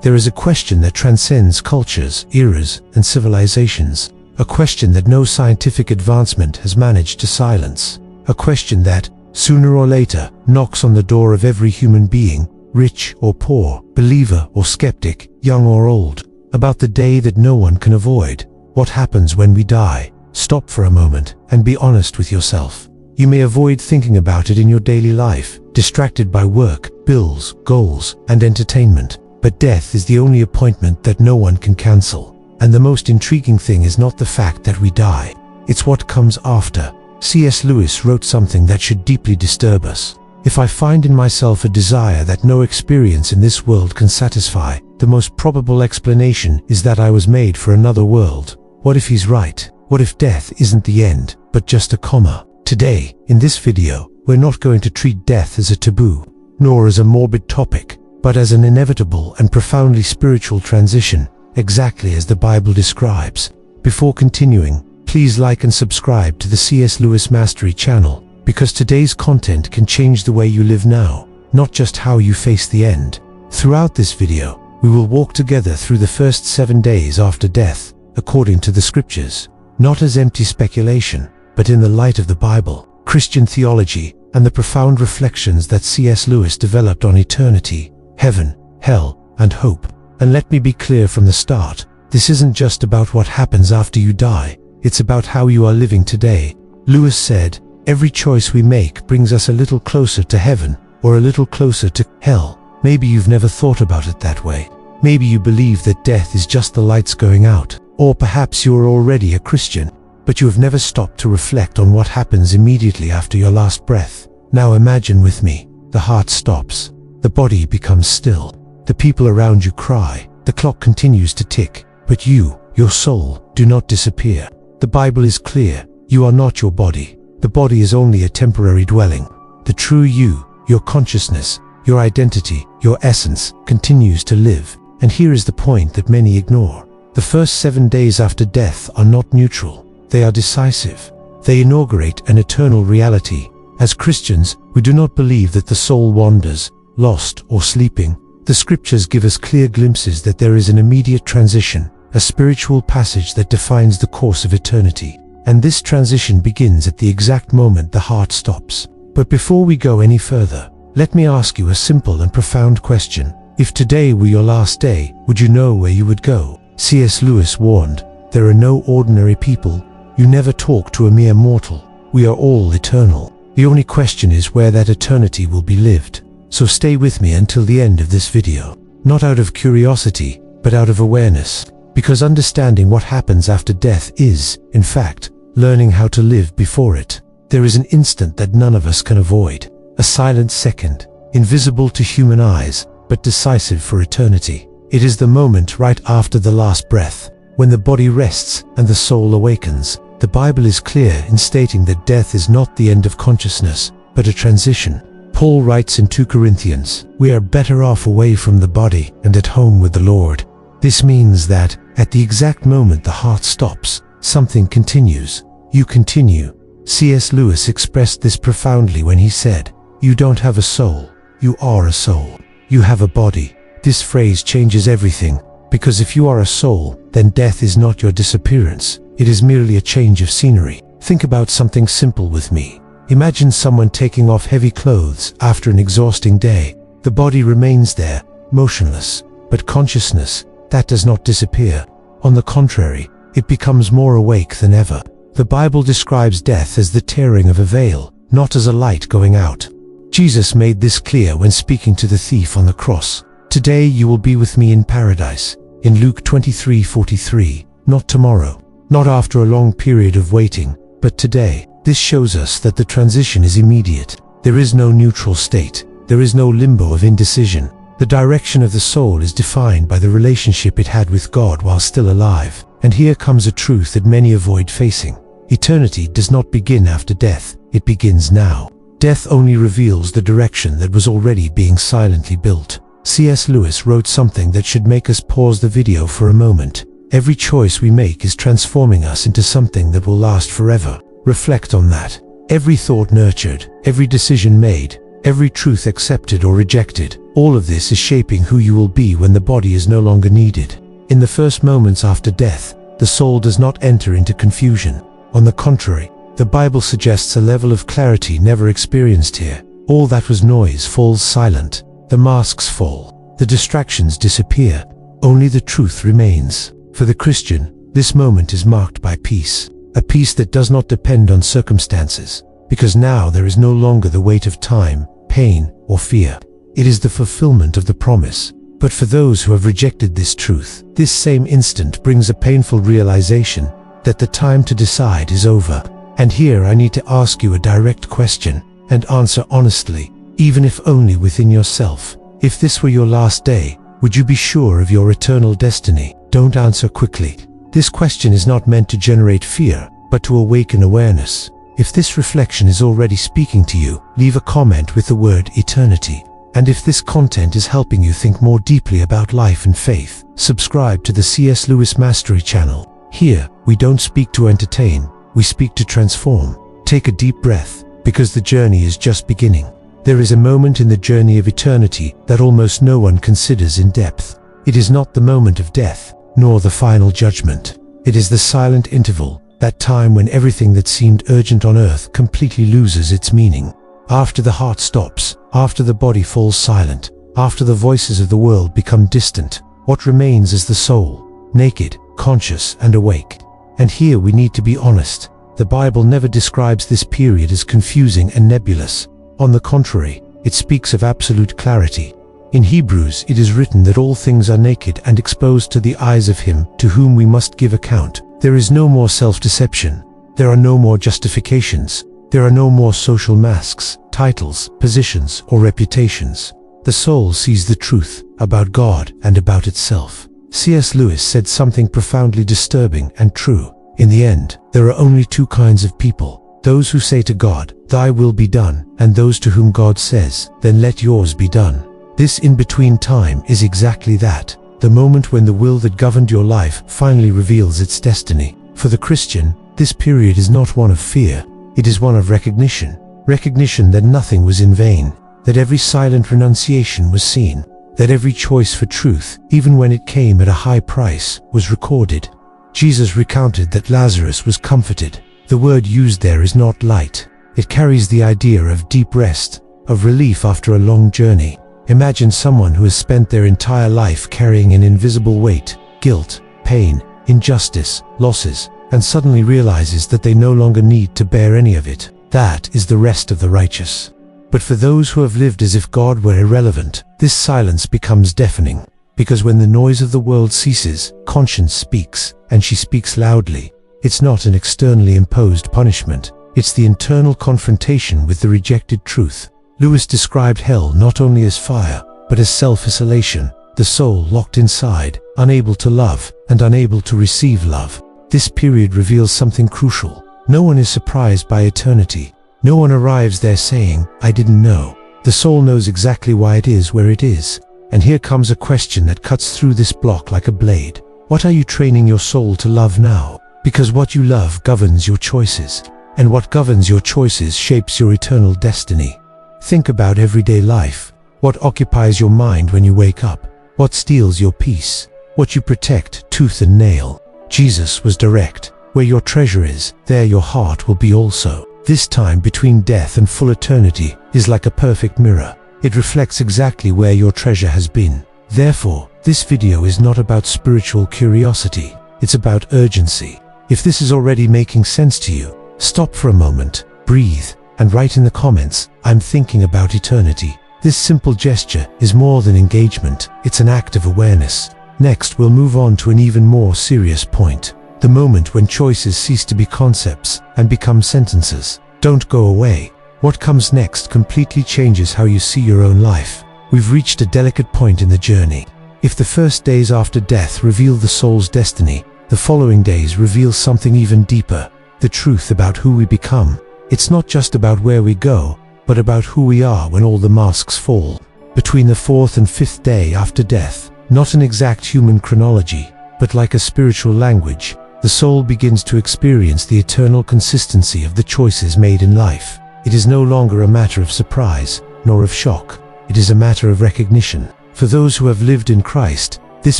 There is a question that transcends cultures, eras, and civilizations. A question that no scientific advancement has managed to silence. A question that, sooner or later, knocks on the door of every human being, rich or poor, believer or skeptic, young or old, about the day that no one can avoid. What happens when we die? Stop for a moment and be honest with yourself. You may avoid thinking about it in your daily life, distracted by work, bills, goals, and entertainment. But death is the only appointment that no one can cancel. And the most intriguing thing is not the fact that we die. It's what comes after. C.S. Lewis wrote something that should deeply disturb us. If I find in myself a desire that no experience in this world can satisfy, the most probable explanation is that I was made for another world. What if he's right? What if death isn't the end, but just a comma? Today, in this video, we're not going to treat death as a taboo, nor as a morbid topic, but as an inevitable and profoundly spiritual transition, exactly as the Bible describes. Before continuing, please like and subscribe to the C.S. Lewis Mastery channel, because today's content can change the way you live now, not just how you face the end. Throughout this video, we will walk together through the first 7 days after death, according to the scriptures, not as empty speculation, but in the light of the Bible, Christian theology, and the profound reflections that C.S. Lewis developed on eternity, heaven, hell, and hope. And let me be clear from the start, this isn't just about what happens after you die, it's about how you are living today. Lewis said, every choice we make brings us a little closer to heaven, or a little closer to hell. Maybe you've never thought about it that way. Maybe you believe that death is just the lights going out, or perhaps you are already a Christian, but you have never stopped to reflect on what happens immediately after your last breath. Now imagine with me, the heart stops, the body becomes still, the people around you cry, the clock continues to tick, but you, your soul, do not disappear. The Bible is clear, you are not your body. The body is only a temporary dwelling. The true you, your consciousness, your identity, your essence, continues to live. And here is the point that many ignore. The first 7 days after death are not neutral. They are decisive. They inaugurate an eternal reality. As Christians, we do not believe that the soul wanders, lost or sleeping. The scriptures give us clear glimpses that there is an immediate transition, a spiritual passage that defines the course of eternity. And this transition begins at the exact moment the heart stops. But before we go any further, let me ask you a simple and profound question. If today were your last day, would you know where you would go? C.S. Lewis warned, there are no ordinary people. You never talk to a mere mortal. We are all eternal. The only question is where that eternity will be lived. So stay with me until the end of this video. Not out of curiosity, but out of awareness. Because understanding what happens after death is, in fact, learning how to live before it. There is an instant that none of us can avoid. A silent second, invisible to human eyes, but decisive for eternity. It is the moment right after the last breath, when the body rests and the soul awakens. The Bible is clear in stating that death is not the end of consciousness, but a transition. Paul writes in 2 Corinthians, we are better off away from the body and at home with the Lord. This means that, at the exact moment the heart stops, something continues. You continue. C.S. Lewis expressed this profoundly when he said, you don't have a soul, you are a soul. You have a body. This phrase changes everything, because if you are a soul, then death is not your disappearance, it is merely a change of scenery. Think about something simple with me. Imagine someone taking off heavy clothes after an exhausting day. The body remains there, motionless, but consciousness, that does not disappear. On the contrary, it becomes more awake than ever. The Bible describes death as the tearing of a veil, not as a light going out. Jesus made this clear when speaking to the thief on the cross. Today you will be with me in paradise, in Luke 23:43, not tomorrow, not after a long period of waiting, but today. This shows us that the transition is immediate. There is no neutral state. There is no limbo of indecision. The direction of the soul is defined by the relationship it had with God while still alive. And here comes a truth that many avoid facing. Eternity does not begin after death, it begins now. Death only reveals the direction that was already being silently built. C.S. Lewis wrote something that should make us pause the video for a moment. Every choice we make is transforming us into something that will last forever. Reflect on that. Every thought nurtured, every decision made, every truth accepted or rejected, All of this is shaping who you will be when the body is no longer needed. In the first moments after death, the soul does not enter into confusion. On the contrary, the Bible suggests a level of clarity never experienced here. All that was noise falls silent. The masks fall. The distractions disappear. Only the truth remains. For the Christian, this moment is marked by peace. A peace that does not depend on circumstances, because now there is no longer the weight of time, pain, or fear. It is the fulfillment of the promise. But for those who have rejected this truth, this same instant brings a painful realization that the time to decide is over. And here I need to ask you a direct question and answer honestly, even if only within yourself. If this were your last day, would you be sure of your eternal destiny? Don't answer quickly. This question is not meant to generate fear, but to awaken awareness. If this reflection is already speaking to you, leave a comment with the word eternity. And if this content is helping you think more deeply about life and faith, subscribe to the C.S. Lewis Mastery channel. Here, we don't speak to entertain, we speak to transform. Take a deep breath, because the journey is just beginning. There is a moment in the journey of eternity that almost no one considers in depth. It is not the moment of death, nor the final judgment. It is the silent interval, that time when everything that seemed urgent on earth completely loses its meaning. After the heart stops, after the body falls silent, after the voices of the world become distant, what remains is the soul, naked, conscious, and awake. And here we need to be honest. The Bible never describes this period as confusing and nebulous. On the contrary, it speaks of absolute clarity. In Hebrews, it is written that all things are naked and exposed to the eyes of him to whom we must give account. There is no more self-deception. There are no more justifications. There are no more social masks, titles, positions, or reputations. The soul sees the truth about God and about itself. C.S. Lewis said something profoundly disturbing and true. In the end, there are only two kinds of people: those who say to God, "Thy will be done," and those to whom God says, "Then let yours be done." This in-between time is exactly that, the moment when the will that governed your life finally reveals its destiny. For the Christian, this period is not one of fear. It is one of recognition. Recognition that nothing was in vain, that every silent renunciation was seen, that every choice for truth, even when it came at a high price, was recorded. Jesus recounted that Lazarus was comforted. The word used there is not light. It carries the idea of deep rest, of relief after a long journey. Imagine someone who has spent their entire life carrying an invisible weight, guilt, pain, injustice, losses, and suddenly realizes that they no longer need to bear any of it. That is the rest of the righteous. But for those who have lived as if God were irrelevant, this silence becomes deafening. Because when the noise of the world ceases, conscience speaks, and she speaks loudly. It's not an externally imposed punishment. It's the internal confrontation with the rejected truth. Lewis described hell not only as fire, but as self-isolation, the soul locked inside, unable to love, and unable to receive love. This period reveals something crucial. No one is surprised by eternity. No one arrives there saying, "I didn't know." The soul knows exactly why it is where it is. And here comes a question that cuts through this block like a blade. What are you training your soul to love now? Because what you love governs your choices. And what governs your choices shapes your eternal destiny. Think about everyday life. What occupies your mind when you wake up? What steals your peace? What you protect tooth and nail? Jesus was direct. Where your treasure is, there your heart will be also. This time between death and full eternity is like a perfect mirror. It reflects exactly where your treasure has been. Therefore, this video is not about spiritual curiosity. It's about urgency. If this is already making sense to you, stop for a moment, breathe, and write in the comments, "I'm thinking about eternity." This simple gesture is more than engagement. It's an act of awareness. Next, we'll move on to an even more serious point. The moment when choices cease to be concepts and become sentences. Don't go away. What comes next completely changes how you see your own life. We've reached a delicate point in the journey. If the first days after death reveal the soul's destiny, the following days reveal something even deeper, the truth about who we become. It's not just about where we go, but about who we are when all the masks fall. Between the fourth and fifth day after death, not an exact human chronology, but like a spiritual language, the soul begins to experience the eternal consistency of the choices made in life. It is no longer a matter of surprise, nor of shock. it is a matter of recognition. For those who have lived in Christ, this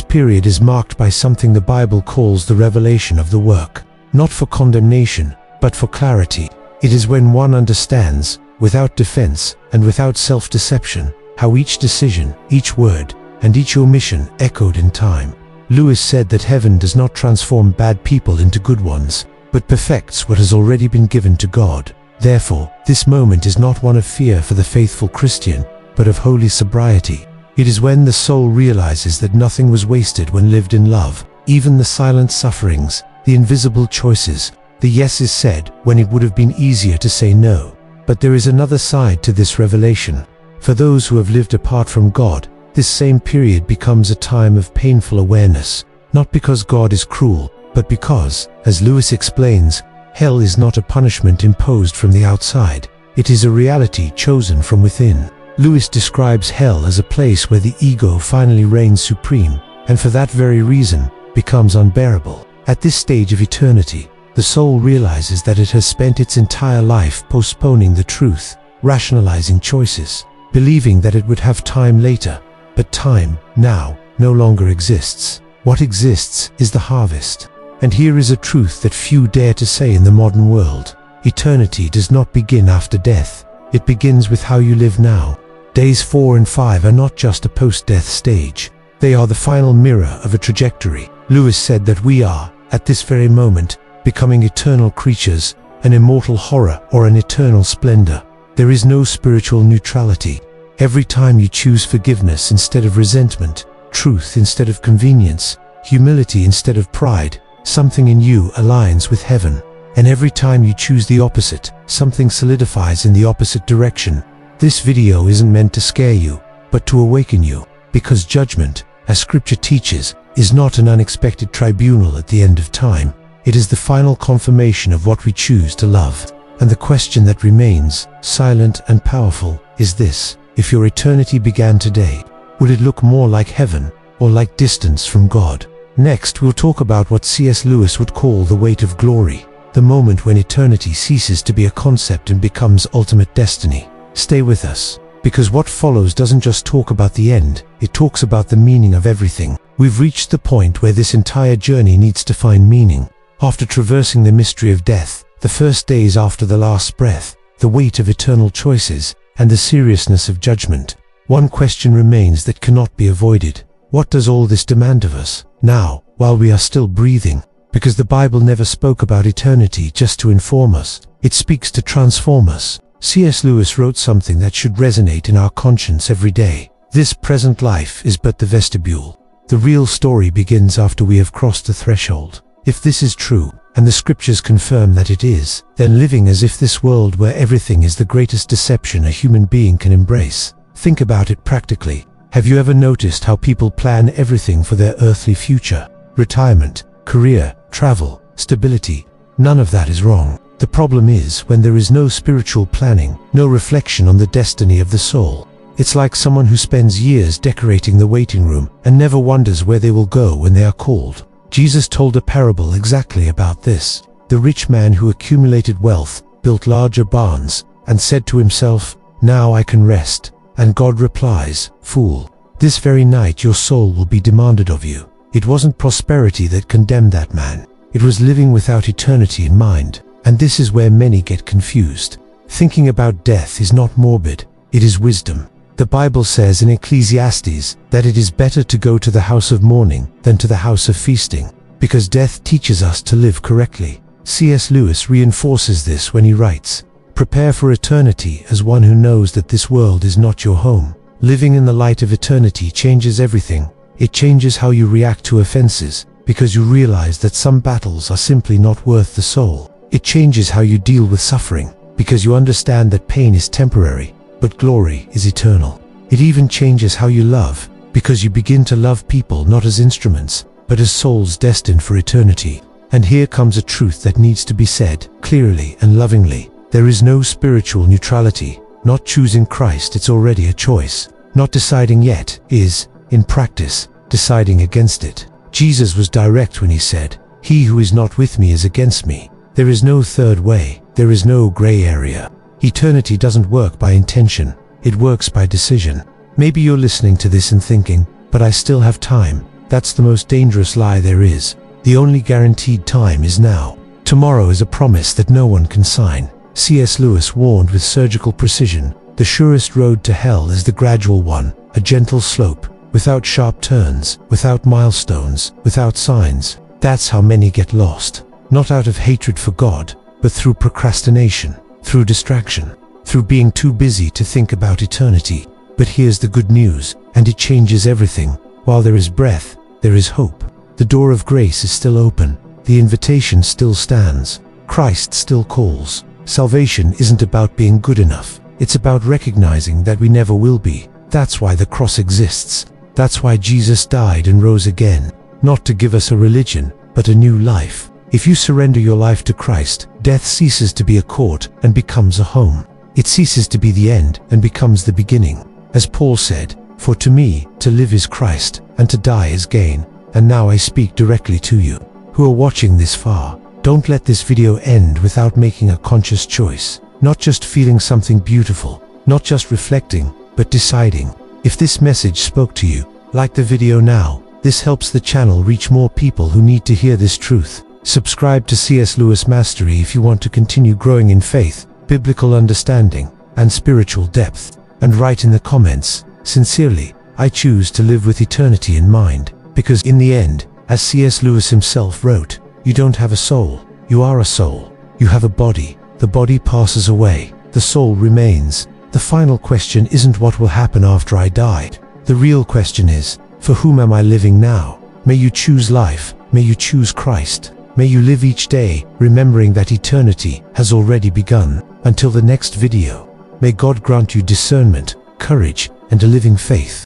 period is marked by something the Bible calls the revelation of the work, not for condemnation, but for clarity. It is when one understands, without defense and without self-deception, how each decision, each word, and each omission echoed in time. Lewis said that heaven does not transform bad people into good ones, but perfects what has already been given to God. Therefore, this moment is not one of fear for the faithful Christian, but of holy sobriety. It is when the soul realizes that nothing was wasted when lived in love, even the silent sufferings, the invisible choices, the yeses said when it would have been easier to say no. But there is another side to this revelation. For those who have lived apart from God, this same period becomes a time of painful awareness, not because God is cruel, but because, as Lewis explains, hell is not a punishment imposed from the outside. It is a reality chosen from within. Lewis describes hell as a place where the ego finally reigns supreme, and for that very reason, becomes unbearable. At this stage of eternity, the soul realizes that it has spent its entire life postponing the truth, rationalizing choices, believing that it would have time later. But time, now, no longer exists. What exists is the harvest. And here is a truth that few dare to say in the modern world. Eternity does not begin after death. It begins with how you live now. Days 4 and 5 are not just a post-death stage. They are the final mirror of a trajectory. Lewis said that we are, at this very moment, becoming eternal creatures, an immortal horror or an eternal splendor. There is no spiritual neutrality. Every time you choose forgiveness instead of resentment, truth instead of convenience, humility instead of pride, something in you aligns with heaven. And every time you choose the opposite, something solidifies in the opposite direction. This video isn't meant to scare you, but to awaken you, because judgment, as Scripture teaches, is not an unexpected tribunal at the end of time. It is the final confirmation of what we choose to love. And the question that remains, silent and powerful, is this: if your eternity began today, would it look more like heaven, or like distance from God? Next, we'll talk about what C.S. Lewis would call the weight of glory, the moment when eternity ceases to be a concept and becomes ultimate destiny. Stay with us, because what follows doesn't just talk about the end, it talks about the meaning of everything. We've reached the point where this entire journey needs to find meaning. After traversing the mystery of death, the first days after the last breath, the weight of eternal choices, and the seriousness of judgment, one question remains that cannot be avoided. What does all this demand of us, now, while we are still breathing? Because the Bible never spoke about eternity just to inform us. It speaks to transform us. C.S. Lewis wrote something that should resonate in our conscience every day. This present life is but the vestibule. The real story begins after we have crossed the threshold. If this is true, and the Scriptures confirm that it is, then living as if this world where everything is the greatest deception a human being can embrace. Think about it practically. Have you ever noticed how people plan everything for their earthly future? Retirement, career, travel, stability. None of that is wrong. The problem is when there is no spiritual planning, no reflection on the destiny of the soul. It's like someone who spends years decorating the waiting room and never wonders where they will go when they are called. Jesus told a parable exactly about this. The rich man who accumulated wealth, built larger barns, and said to himself, "Now I can rest." And God replies, "Fool, this very night your soul will be demanded of you." It wasn't prosperity that condemned that man. It was living without eternity in mind. And this is where many get confused. Thinking about death is not morbid, it is wisdom. The Bible says in Ecclesiastes that it is better to go to the house of mourning than to the house of feasting, because death teaches us to live correctly. C.S. Lewis reinforces this when he writes, "Prepare for eternity as one who knows that this world is not your home." Living in the light of eternity changes everything. It changes how you react to offenses, because you realize that some battles are simply not worth the soul. It changes how you deal with suffering, because you understand that pain is temporary, but glory is eternal. It even changes how you love, because you begin to love people not as instruments, but as souls destined for eternity. And here comes a truth that needs to be said, clearly and lovingly. There is no spiritual neutrality. Not choosing Christ, it's already a choice. Not deciding yet is, in practice, deciding against it. Jesus was direct when he said, "He who is not with me is against me." There is no third way. There is no gray area. Eternity doesn't work by intention. It works by decision. Maybe you're listening to this and thinking, but I still have time. That's the most dangerous lie there is. The only guaranteed time is now. Tomorrow is a promise that no one can sign. C.S. Lewis warned with surgical precision, the surest road to hell is the gradual one, a gentle slope, without sharp turns, without milestones, without signs. That's how many get lost. Not out of hatred for God, but through procrastination, through distraction, through being too busy to think about eternity. But here's the good news, and it changes everything. While there is breath, there is hope. The door of grace is still open. The invitation still stands. Christ still calls. Salvation isn't about being good enough. It's about recognizing that we never will be. That's why the cross exists. That's why Jesus died and rose again. Not to give us a religion, but a new life. If you surrender your life to Christ, death ceases to be a court and becomes a home. It ceases to be the end and becomes the beginning. As Paul said, "For to me, to live is Christ, and to die is gain." And now I speak directly to you, who are watching this far. Don't let this video end without making a conscious choice. Not just feeling something beautiful, not just reflecting, but deciding. If this message spoke to you, like the video now. This helps the channel reach more people who need to hear this truth. Subscribe to C.S. Lewis Mastery if you want to continue growing in faith, biblical understanding, and spiritual depth. And write in the comments, sincerely, I choose to live with eternity in mind. Because in the end, as C.S. Lewis himself wrote, you don't have a soul, you are a soul. You have a body, the body passes away, the soul remains. The final question isn't what will happen after I died. The real question is, for whom am I living now? May you choose life, may you choose Christ. May you live each day, remembering that eternity has already begun. Until the next video, may God grant you discernment, courage, and a living faith.